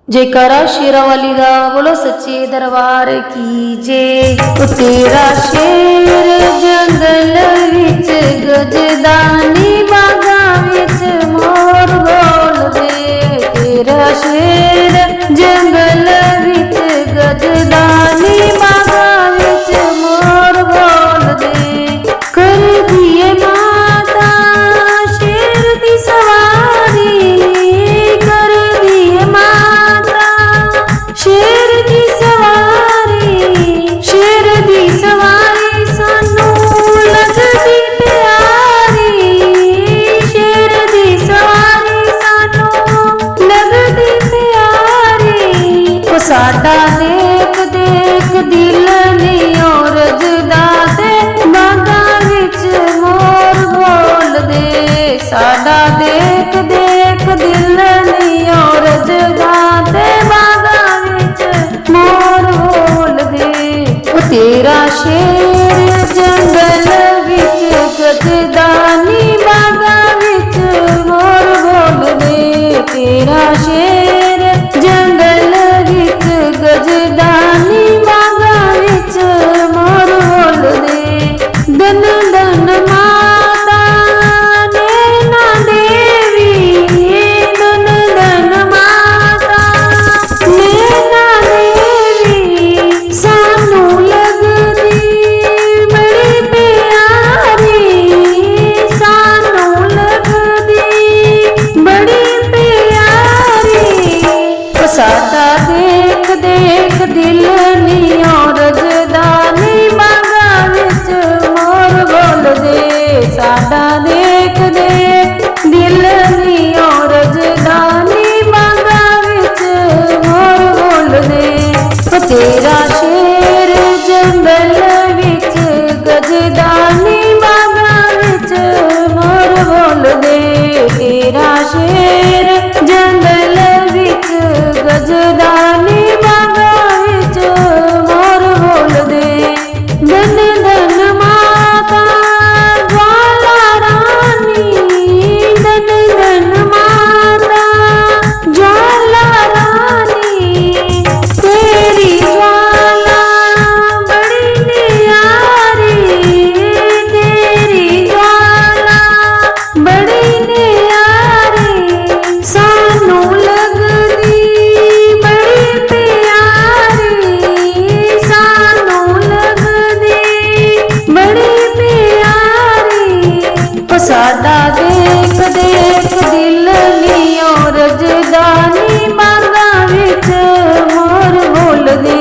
जयकारा शेरा वाली दा बोलो सच्चे दरबार की जय। ओ तेरा शेर जंगल विच गजदानी बागा विच मोर बोल दे। तेरा शेर जंगल विच गजदानी बागा विच मोर बोल दे। कर दिए माता शेर दी सवारी, कर दिए माता शेर दी सवारी, शेर दी सवारी सानू लगदी प्यारी, शेर दी सवारी सानू लगदी प्यारी। ओ साडा देख देख दिल नी औरजदा ते बागा विच मोर बोल दे। साडा देख देख दिल नी औरजदा ते बागा विच मोर बोल दे। ओ तेरा शेर जंगल विच गजदानी बागा विच मोर बोल दे। तेरा शेर जंगल विच गजदानी बागा विच मोर बोल दे। दन दन माता नैना देवी, दन दन माता नैना देवी सानू लगदी बड़ी प्यारी, सानू लगदी बड़ी प्यारी। ओ साडा देख देख दिल नी औरजदा नी बागा विच मोर बोल दे। साडा देख देख दिल नी औरजदा नी बागा विच मोर बोल दे। ओ तेरा शेर जंगल विच गजदानी बागा विच मोर बोल दे। तेरा शेर जंगल विच गजदानी बागा विच मोर बोल दे। धन धन माता ज्वाला रानी, धन धन माता ज्वाला रानी। तेरी ज्वाला बड़ी न्यारी, तेरी ज्वाला बड़ी न्यारी सानू लगदी बड़ी प्यारी, सानू लगदी बड़ी प्यारी। ओ साडा देख देख दिल नी औरजदा नी बागा विच मोर बोल दे।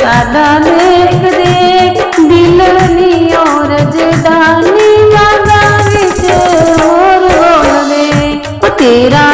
साडा देख देख दिल नी औरजदा नी बागा विच मोर बोल दे। ओ तेरा